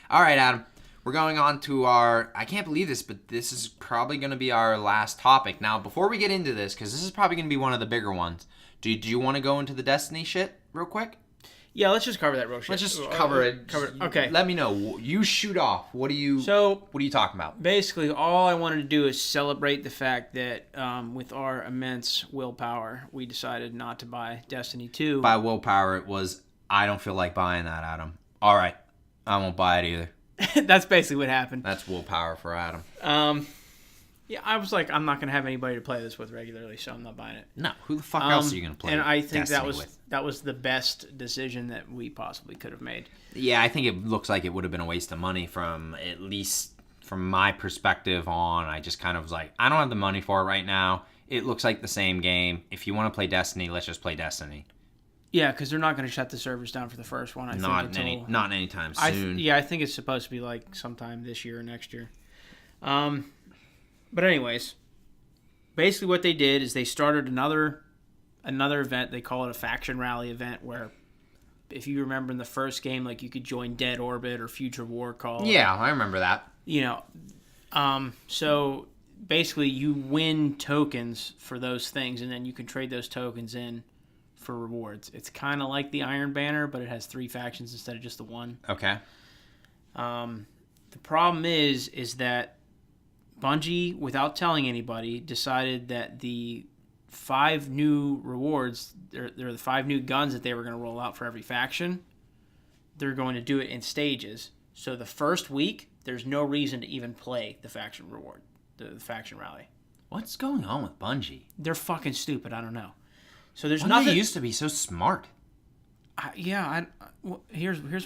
All right, Adam. We're going on to our... I can't believe this, but this is probably going to be our last topic. Now, before we get into this, because this is probably going to be one of the bigger ones, do you want to go into the Destiny shit real quick? Yeah, let's just cover that real shit. Let's just cover it. Okay. Let me know. You shoot off. What are you talking about? Basically, all I wanted to do is celebrate the fact that with our immense willpower, we decided not to buy Destiny 2. By willpower, it was, I don't feel like buying that, Adam. All right. I won't buy it either. That's basically what happened. That's willpower for Adam. Yeah, I was like, I'm not going to have anybody to play this with regularly, so I'm not buying it. No, who the fuck else are you going to play and I think Destiny that was the best decision that we possibly could have made. Yeah, I think it looks like it would have been a waste of money at least from my perspective on. I just kind of was like, I don't have the money for it right now. It looks like the same game. If you want to play Destiny, let's just play Destiny. Yeah, because they're not going to shut the servers down for the first one. Not anytime soon. I think it's supposed to be like sometime this year or next year. But anyways, basically what they did is they started another event. They call it a faction rally event, where if you remember in the first game, like you could join Dead Orbit or Future War Call. Yeah, I remember that. So basically you win tokens for those things, and then you can trade those tokens in for rewards. It's kind of like the Iron Banner, but it has 3 factions instead of just the one. Okay. The problem is that Bungie, without telling anybody, decided that the 5 new rewards, they're the 5 new guns that they were going to roll out for every faction. They're going to do it in stages. So the first week, there's no reason to even play the faction reward, the faction rally. What's going on with Bungie? They're fucking stupid. I don't know. So there's Bungie nothing. used to be so smart. Here's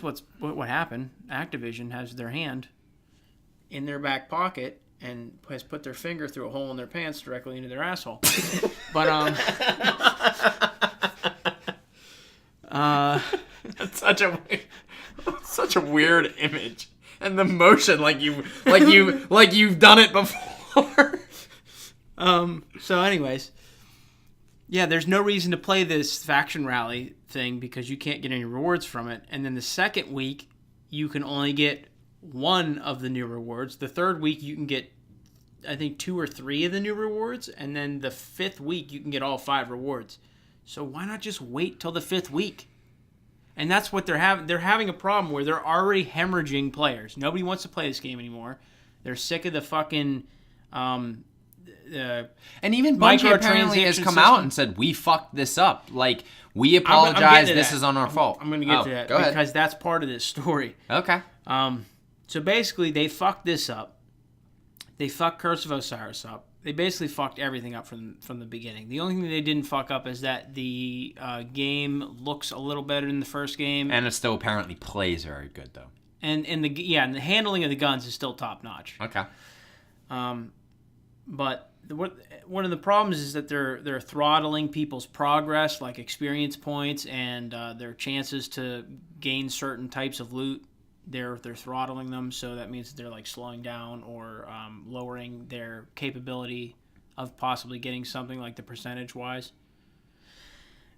what happened. Activision has their hand in their back pocket and has put their finger through a hole in their pants directly into their asshole. But that's such a weird image, and the motion like you've done it before. So anyways, yeah, there's no reason to play this faction rally thing because you can't get any rewards from it. And then the second week, you can only get 1 of the new rewards. The third week, you can get, I think, 2 or 3 of the new rewards. And then the 5th week, you can get all 5 rewards. So why not just wait till the 5th week? And that's what they're having. They're having a problem where they're already hemorrhaging players. Nobody wants to play this game anymore. They're sick of the fucking... and even Bungie apparently has come out and said, we fucked this up. Like, we apologize. This is on our fault. I'm going to get to that because that's part of this story. Okay. So basically, they fucked this up. They fucked Curse of Osiris up. They basically fucked everything up from the beginning. The only thing they didn't fuck up is that the game looks a little better than the first game. And it still apparently plays very good, though. And the handling of the guns is still top notch. Okay. But one of the problems is that they're throttling people's progress, like experience points and their chances to gain certain types of loot. They're throttling them, so that means that they're like slowing down or lowering their capability of possibly getting something like the percentage wise.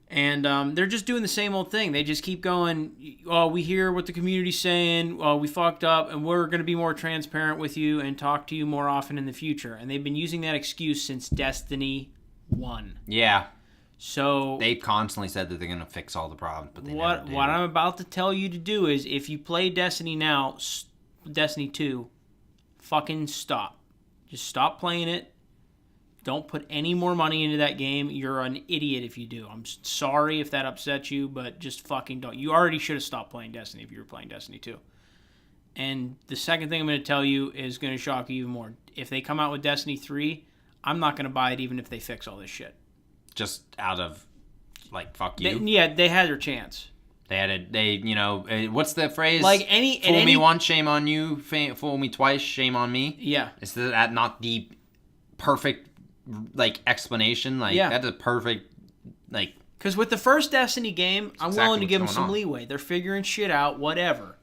And they're just doing the same old thing. They just keep going, oh, we hear what the community's saying, oh, we fucked up, and we're going to be more transparent with you and talk to you more often in the future. And they've been using that excuse since Destiny 1. Yeah. So they constantly said that they're going to fix all the problems, but they never do. What I'm about to tell you to do is, if you play Destiny now, Destiny 2, fucking stop. Just stop playing it. Don't put any more money into that game. You're an idiot if you do. I'm sorry if that upsets you, but just fucking don't. You already should have stopped playing Destiny if you were playing Destiny 2. And the second thing I'm going to tell you is going to shock you even more. If they come out with Destiny 3, I'm not going to buy it even if they fix all this shit. Just out of, like, fuck you? They had their chance. What's the phrase? Like fool me once, shame on you. Fool me twice, shame on me. Yeah. Is that not the perfect, like, explanation? Like, that's a perfect, like... Because with the first Destiny game, I'm willing to give them some leeway. They're figuring shit out, whatever.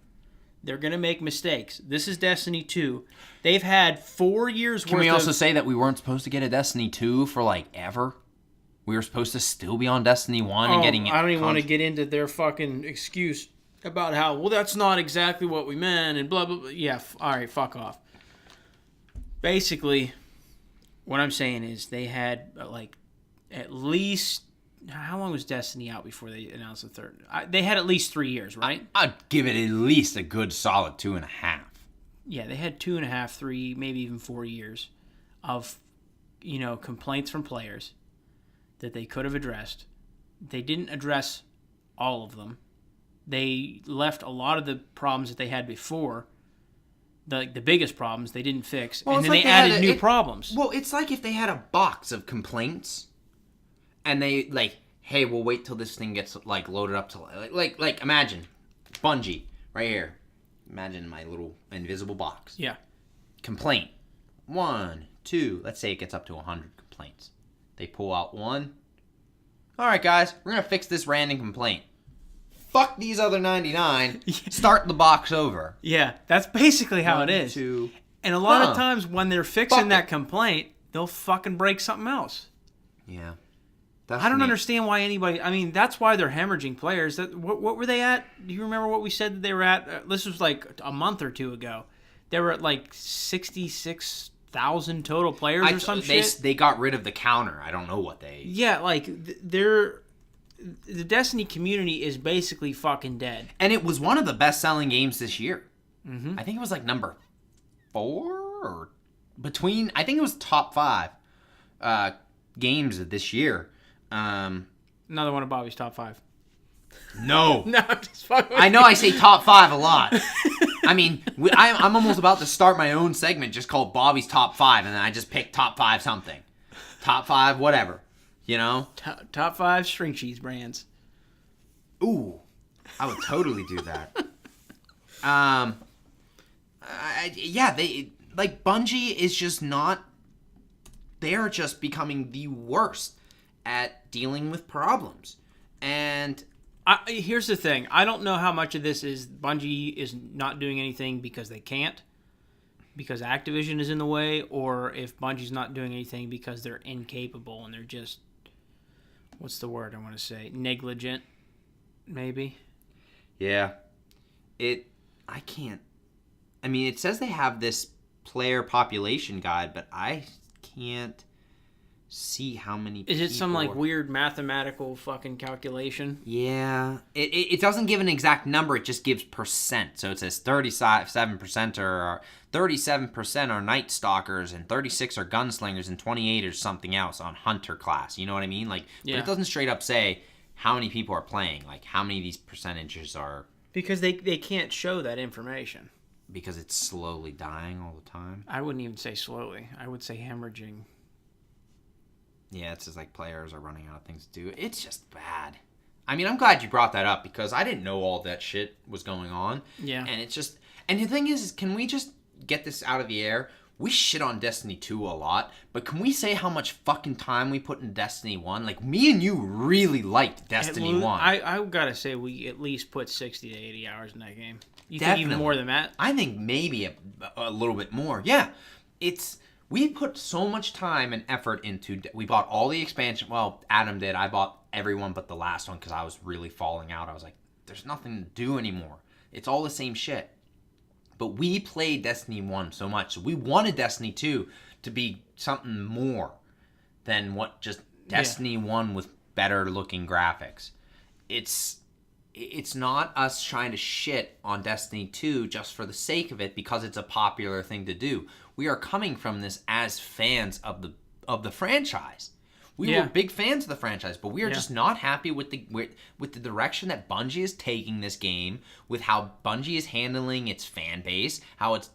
They're going to make mistakes. This is Destiny 2. They've had 4 years worth of... Can we also say that we weren't supposed to get a Destiny 2 for, like, ever? We were supposed to still be on Destiny 1 and getting it. I don't even want to get into their fucking excuse. about how, well, that's not exactly what we meant, and blah, blah, blah. Yeah, all right, fuck off. Basically, what I'm saying is they had, at least... How long was Destiny out before they announced the third? They had at least 3 years, right? I'd give it at least a good solid 2.5. Yeah, they had 2.5, 3, maybe even 4 years of, complaints from players that they could have addressed. They didn't address all of them. They left a lot of the problems that they had before, the biggest problems, they didn't fix, and then they added new problems. Well, it's like if they had a box of complaints, and they hey, we'll wait till this thing gets loaded up to like imagine Bungie right here. Imagine my little invisible box. Yeah. Complaint 1, 2. Let's say it gets up to 100 complaints. They pull out one. All right, guys, we're gonna fix this random complaint. Fuck these other 99. Start the box over. Yeah, that's basically how it is. 2. And a lot of times when they're fixing that complaint, they'll fucking break something else. Yeah. I don't understand why anybody... I mean, that's why they're hemorrhaging players. What were they at? Do you remember what we said that they were at? This was a month or two ago. They were at 66,000 total players or some shit. They got rid of the counter. I don't know what they... Yeah, they're... The Destiny community is basically fucking dead. And it was one of the best-selling games this year. Mm-hmm. I think it was number 4 or between... I think it was top 5 games of this year. Another one of Bobby's top 5. No. No, I'm just fucking with I know I say top 5 a lot. I mean, I'm almost about to start my own segment just called Bobby's Top 5, and then I just pick top 5 something. Top 5 whatever. Top 5 string cheese brands. Ooh, I would totally do that. They Bungie is just not. They're just becoming the worst at dealing with problems. And here's the thing: I don't know how much of this is Bungie is not doing anything because they can't, because Activision is in the way, or if Bungie's not doing anything because they're incapable and they're just. What's the word I want to say? Negligent, maybe? Yeah. I can't... I mean, it says they have this player population guide, but I can't see how many people... Is it some, weird mathematical fucking calculation? Yeah. It doesn't give an exact number, it just gives percent. So it says 37% are 37% are Night Stalkers, and 36 are Gunslingers, and 28 are something else on Hunter class. You know what I mean? But it doesn't straight up say how many people are playing. How many of these percentages are... Because they can't show that information. Because it's slowly dying all the time? I wouldn't even say slowly. I would say hemorrhaging. Yeah, it's just players are running out of things to do. It's just bad. I mean, I'm glad you brought that up because I didn't know all that shit was going on. Yeah. And it's just... And the thing is can we just get this out of the air? We shit on Destiny 2 a lot, but can we say how much fucking time we put in Destiny 1? Me and you really liked Destiny 1. I gotta say we at least put 60 to 80 hours in that game. You Definitely. think even more than that? I think maybe a little bit more. Yeah. We put so much time and effort into... We bought all the expansion. Well, Adam did. I bought everyone but the last one because I was really falling out. I was like, there's nothing to do anymore. It's all the same shit. But we played Destiny 1 so much. So we wanted Destiny 2 to be something more than what just Destiny 1 with better looking graphics. It's not us trying to shit on Destiny 2 just for the sake of it because it's a popular thing to do. We are coming from this as fans of the franchise. We were big fans of the franchise, but we are just not happy with the direction that Bungie is taking this game, with how Bungie is handling its fan base, how it's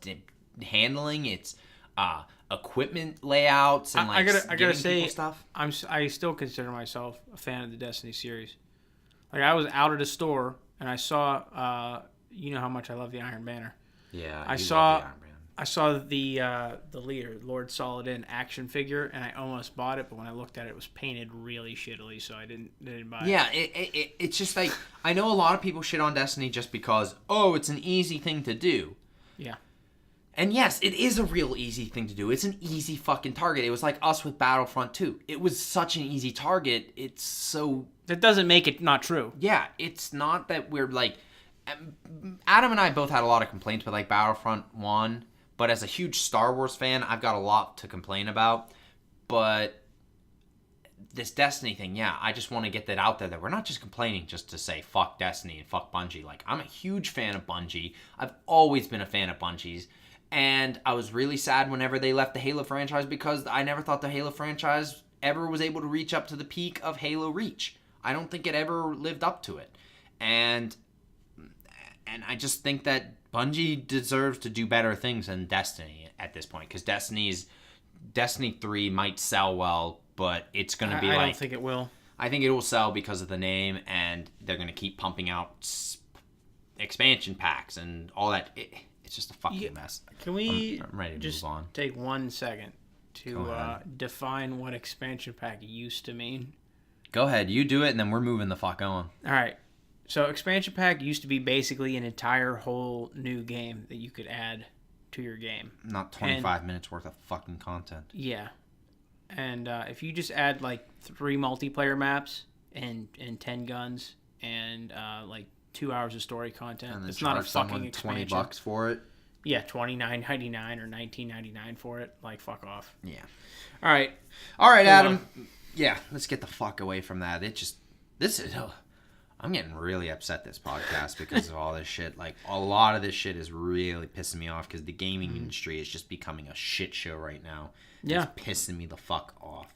handling its equipment layouts, and I gotta say, stuff. I still consider myself a fan of the Destiny series. I was out at a store and I saw, you know how much I love the Iron Banner. Yeah, I saw the Iron Banner. I saw the leader, Lord Saladin action figure, and I almost bought it, but when I looked at it, it was painted really shittily, so I didn't buy it. Yeah, it's just I know a lot of people shit on Destiny just because, it's an easy thing to do. Yeah. And yes, it is a real easy thing to do. It's an easy fucking target. It was like us with Battlefront 2. It was such an easy target. It's so... That doesn't make it not true. Yeah, it's not that we're Adam and I both had a lot of complaints with like Battlefront 1, but as a huge Star Wars fan, I've got a lot to complain about. But this Destiny thing, yeah, I just want to get that out there that we're not just complaining just to say fuck Destiny and fuck Bungie. Like, I'm a huge fan of Bungie. I've always been a fan of Bungie's. And I was really sad whenever they left the Halo franchise because I never thought the Halo franchise ever was able to reach up to the peak of Halo Reach. I don't think it ever lived up to it. And I just think that Bungie deserves to do better things than Destiny at this point, because Destiny 3 might sell well, but it's going to be I don't think it will. I think it will sell because of the name, and they're going to keep pumping out expansion packs and all that. It's just a fucking mess. Can we I'm ready to just move on. take 1 second to define what expansion pack used to mean? Go ahead, you do it, and then we're moving the fuck on. All right. So expansion pack used to be basically an entire whole new game that you could add to your game. Not 25 minutes worth of fucking content. Yeah. And if you just add like 3 multiplayer maps and 10 guns and like 2 hours of story content, And it's not a fucking expansion. $20 for it. Yeah, $29.99 or $19.99 for it. Like, fuck off. Yeah. All right, Adam. Yeah, let's get the fuck away from that. I'm getting really upset this podcast because of all this shit. Like, a lot of this shit is really pissing me off because the gaming industry is just becoming a shit show right now. Yeah. It's pissing me the fuck off.